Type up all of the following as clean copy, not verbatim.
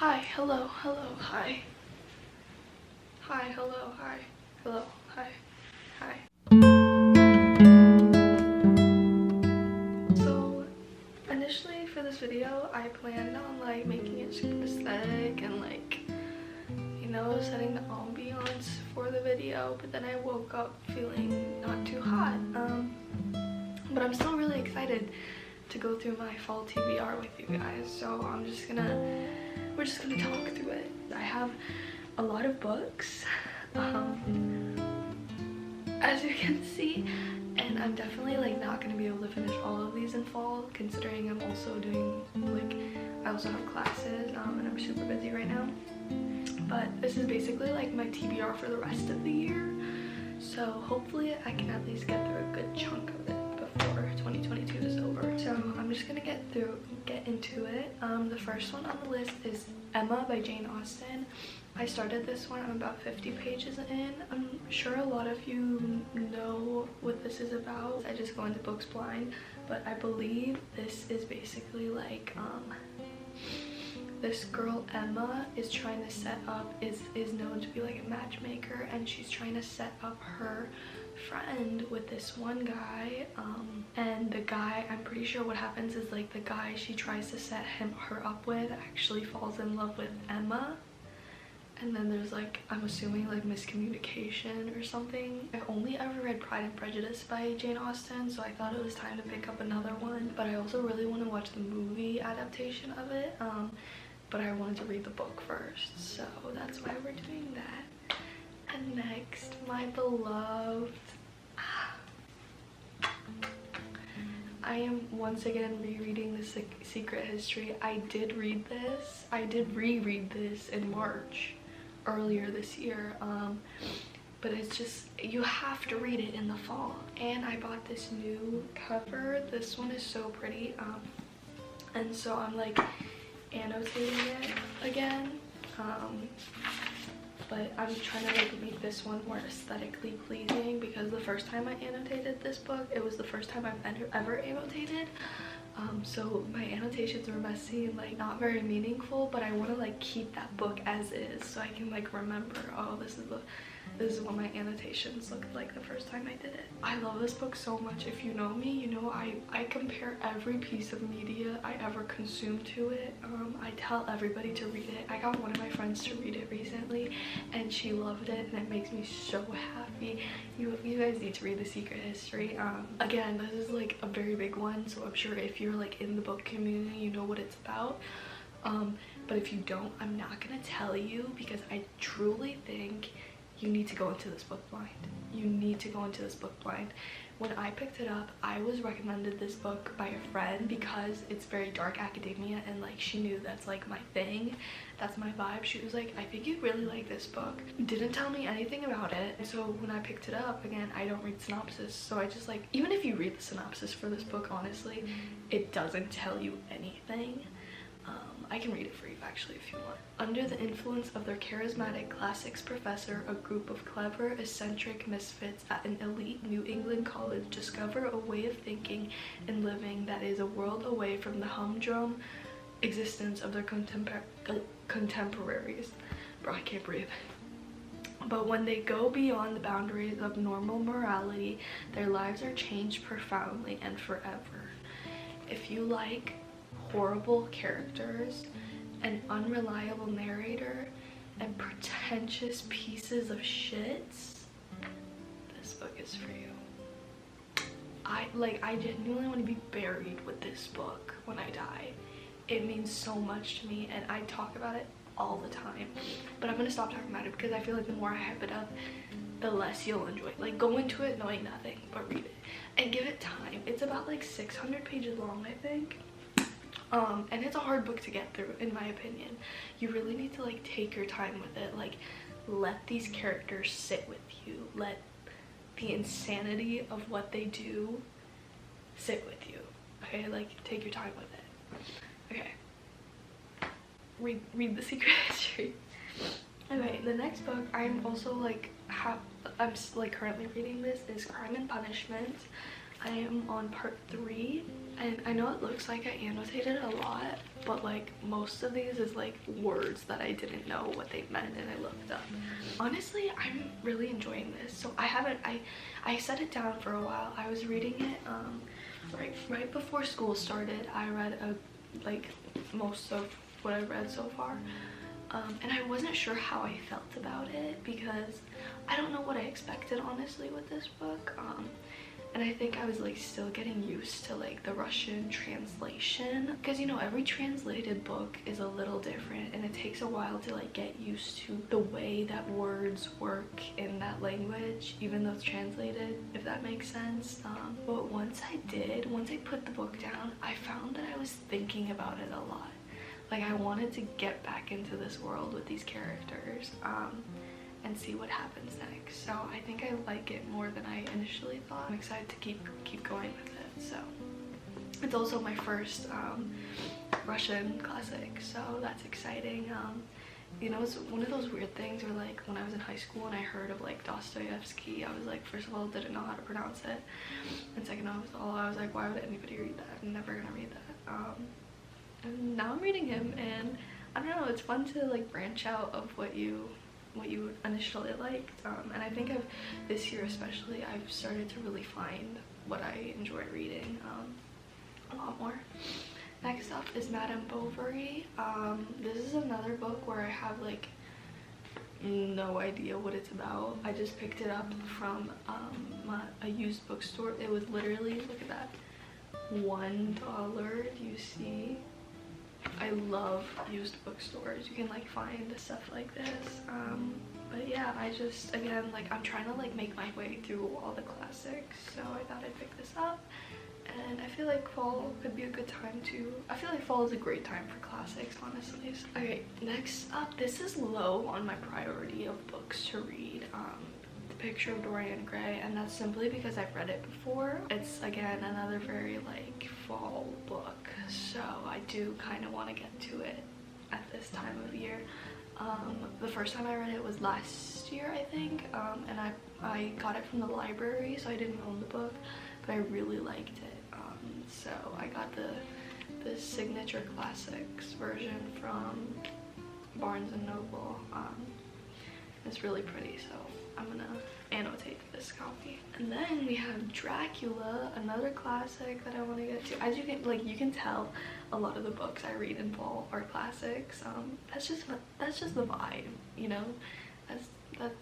Hi, hello, hello, hi. Hi, hello, hi, hello, hi, hi. So, initially for this video, I planned on like making it super aesthetic and like, you know, setting the ambiance for the video, but then I woke up feeling not too hot. But I'm still really excited to go through my fall TBR with you guys, so we're just gonna talk through it. I have a lot of books, as you can see, and I'm definitely like not gonna be able to finish all of these in fall, considering I'm also doing like, I also have classes, and I'm super busy right now. But this is basically like my TBR for the rest of the year, so hopefully I can at least get through a good chunk of it before 2022 is over. So I'm just gonna get into it. The first one on the list is Emma by Jane Austen. I started this one, I'm about 50 pages in. I'm sure a lot of you know what this is about. I just go into books blind, but I believe this is basically like this girl Emma is trying to set up, is known to be like a matchmaker, and she's trying to set up her friend with this one guy, and the guy, I'm pretty sure what happens is like the guy she tries to set her up with actually falls in love with Emma, and then there's like, I'm assuming like miscommunication or something. I've only ever read Pride and Prejudice by Jane Austen, so I thought it was time to pick up another one, but I also really want to watch the movie adaptation of it, but I wanted to read the book first, so that's why we're doing that. And next, my beloved, I am once again rereading The Secret History. I did read this, I did reread this in March earlier this year, but it's just, you have to read it in the fall. And I bought this new cover. This one is so pretty, and so I'm like annotating it again, but I'm trying to like make this one more aesthetically pleasing, because the first time I annotated this book, it was the first time I've ever annotated, so my annotations were messy and like not very meaningful, but I want to like keep that book as is so I can like remember, oh, this is what my annotations looked like the first time I did it. I love this book so much. If you know me, you know I compare every piece of media I ever consumed to it. I tell everybody to read it. I got one of my friends to read it recently and she loved it, and it makes me so happy. You guys need to read The Secret History. Again, this is like a very big one, so I'm sure if you're like in the book community, you know what it's about. But if you don't, I'm not gonna tell you, because I truly think you need to go into this book blind. You need to go into this book blind. When I picked it up, I was recommended this book by a friend because it's very dark academia, and like she knew that's like my thing, that's my vibe. She was like, I think you'd really like this book. Didn't tell me anything about it, so when I picked it up, again, I don't read synopsis, so I just like, even if you read the synopsis for this book, honestly, it doesn't tell you anything. I can read it for you actually if you want. Under the influence of their charismatic classics professor, a group of clever, eccentric misfits at an elite New England college discover a way of thinking and living that is a world away from the humdrum existence of their contemporaries. Bro, I can't breathe. But when they go beyond the boundaries of normal morality, their lives are changed profoundly and forever. If you like horrible characters, an unreliable narrator, and pretentious pieces of shits, this book is for you. I genuinely want to be buried with this book when I die. It means so much to me, and I talk about it all the time, but I'm gonna stop talking about it because I feel like the more I hype it up, the less you'll enjoy it. Like, go into it knowing nothing, but read it and give it time. It's about like 600 pages long, I think. And it's a hard book to get through, in my opinion. You really need to like take your time with it. Like, let these characters sit with you. Let the insanity of what they do sit with you. Okay, like, take your time with it. Okay. Read The Secret History. Okay, the next book I'm also like I'm like currently reading this is Crime and Punishment. I am on part 3, and I know it looks like I annotated a lot, but like most of these is like words that I didn't know what they meant and I looked up. Honestly, I'm really enjoying this. So I set it down for a while. I was reading it right before school started. I read like most of what I've read so far. And I wasn't sure how I felt about it because I don't know what I expected honestly with this book. And I think I was like still getting used to like the Russian translation, because you know every translated book is a little different and it takes a while to like get used to the way that words work in that language, even though it's translated, if that makes sense. But once I put the book down, I found that I was thinking about it a lot. Like I wanted to get back into this world with these characters and see what happens next. So I think I like it more than I initially thought. I'm excited to keep going with it. So it's also my first Russian classic, so that's exciting. You know, it's one of those weird things where like when I was in high school and I heard of like Dostoevsky, I was like, first of all, didn't know how to pronounce it, and second of all, I was like, why would anybody read that? I'm never gonna read that. And now I'm reading him, and I don't know, it's fun to like branch out of what you initially liked. And I think this year especially, I've started to really find what I enjoy reading a lot more. Next up is Madame Bovary. This is another book where I have like no idea what it's about. I just picked it up from a used bookstore. It was literally, look at that, $1. Do you see? I love used bookstores. You can like find stuff like this. But yeah, again, like I'm trying to like make my way through all the classics, so I thought I'd pick this up. And I feel like fall could be a good time to, I feel like fall is a great time for classics, honestly. Okay, next up, this is low on my priority of books to read. The Picture of Dorian Gray, and that's simply because I've read it before. It's again another very like fall book, so I do kind of want to get to it at this time of year. The first time I read it was last year, I think, and I got it from the library, so I didn't own the book, but I really liked it. So I got the Signature Classics version from Barnes and Noble. It's really pretty, so I'm gonna annotate this copy. And then we have Dracula, another classic that I want to get to. As you can tell, a lot of the books I read in fall are classics. That's just the vibe, you know. That's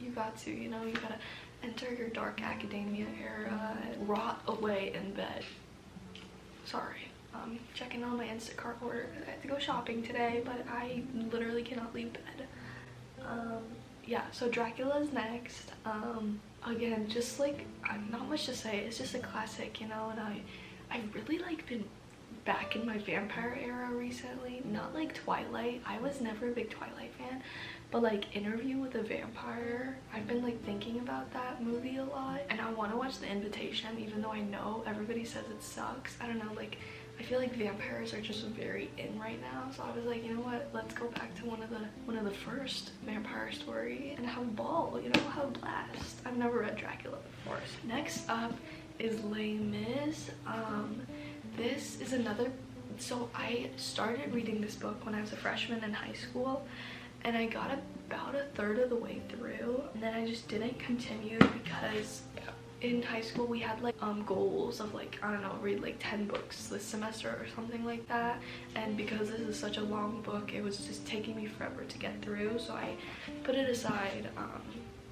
you got to, you know, you gotta enter your dark academia era and rot away in bed. Sorry. Checking on my Instacart order because I had to go shopping today, but I literally cannot leave bed. Yeah, so Dracula's next. Again, just like, not much to say, it's just a classic, you know, and I've really like been back in my vampire era recently. Not like Twilight, I was never a big Twilight fan, but like Interview with a Vampire, I've been like thinking about that movie a lot, and I want to watch The Invitation, even though I know everybody says it sucks. I don't know, like I feel like vampires are just very in right now, so I was like, you know what, let's go back to one of the first vampire stories and have a ball, you know, have a blast. I've never read Dracula before. Next up is Les Mis. This is another, so I started reading this book when I was a freshman in high school, and I got about a third of the way through, and then I just didn't continue because in high school we had like goals of like, I don't know, read like 10 books this semester or something like that, and because this is such a long book, it was just taking me forever to get through, so I put it aside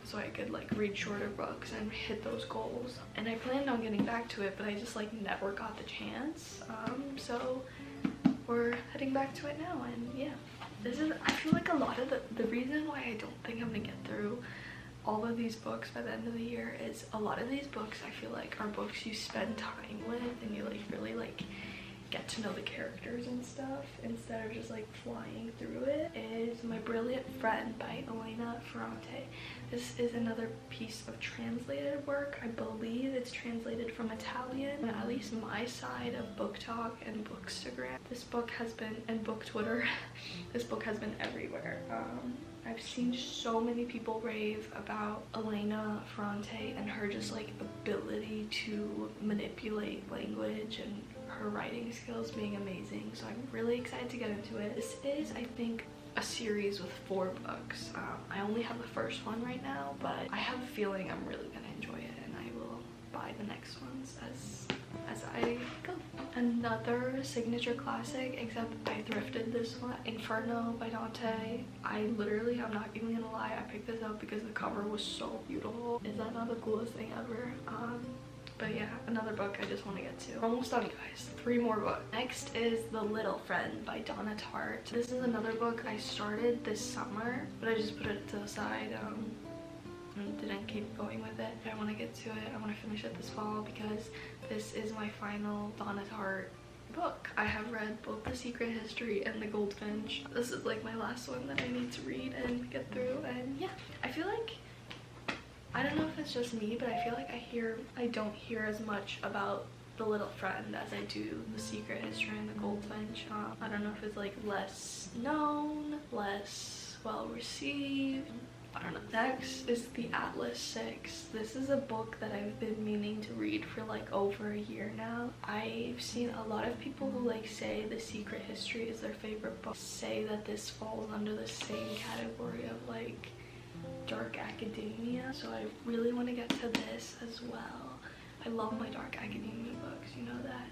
so I could like read shorter books and hit those goals. And I planned on getting back to it, but I just like never got the chance. So we're heading back to it now, and yeah, this is, I feel like a lot of the reason why I don't think I'm gonna get through all of these books by the end of the year is a lot of these books I feel like are books you spend time with and you like really like get to know the characters and stuff instead of just like flying through it, is My Brilliant Friend by Elena Ferrante. This is another piece of translated work. I believe it's translated from Italian, at least my side of Book Talk and Bookstagram. This book has been, and Book Twitter, this book has been everywhere. I've seen so many people rave about Elena Ferrante and her just like ability to manipulate language and her writing skills being amazing, so I'm really excited to get into it. This is, I think, a series with 4 books. I only have the first one right now, but I have a feeling I'm really gonna enjoy it, and I will buy the next ones as I go. Another signature classic, except I thrifted this one, Inferno by Dante. I'm not even gonna lie, I picked this up because the cover was so beautiful. Is that not the coolest thing ever? But yeah, another book I just want to get to. We're almost done, guys. 3 more books. Next is The Little Friend by Donna Tartt. This is another book I started this summer, but I just put it to the side and didn't keep going with it. I want to get to it. I want to finish it this fall because this is my final Donna Tartt book. I have read both The Secret History and The Goldfinch. This is like my last one that I need to read and get through, and yeah, I feel like, I don't know if it's just me, but I feel like I don't hear as much about The Little Friend as I do The Secret History and The Goldfinch. I don't know if it's like less known, less well received. I don't know. Next is The Atlas 6. This is a book that I've been meaning to read for like over a year now. I've seen a lot of people who like say The Secret History is their favorite book, say that this falls under the same category of like dark academia, so I really want to get to this as well. I love my dark academia books, you know that.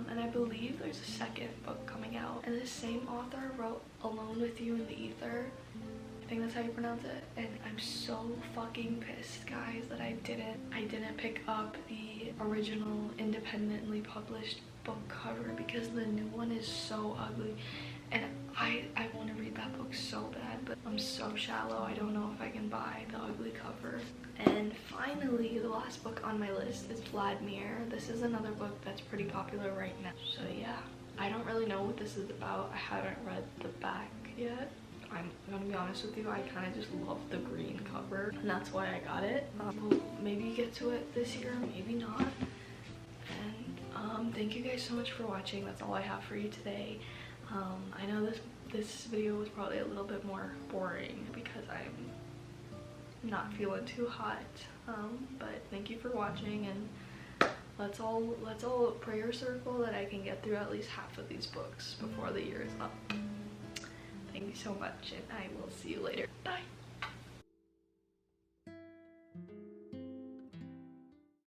And I believe there's a second book coming out, and the same author wrote Alone with You in the Ether. I think that's how you pronounce it. And I'm so fucking pissed, guys, that I didn't pick up the original independently published book cover because the new one is so ugly. And I want to read that book so bad, but I'm so shallow, I don't know if I can buy the ugly cover. And finally, the last book on my list is Vladimir. This is another book that's pretty popular right now. So yeah, I don't really know what this is about. I haven't read the back yet. I'm gonna be honest with you, I kind of just love the green cover, and that's why I got it. We'll maybe get to it this year, maybe not. And thank you guys so much for watching. That's all I have for you today. I know this video was probably a little bit more boring because I'm not feeling too hot, but thank you for watching, and let's all prayer circle that I can get through at least half of these books before the year is up. Thank you so much, and I will see you later. Bye.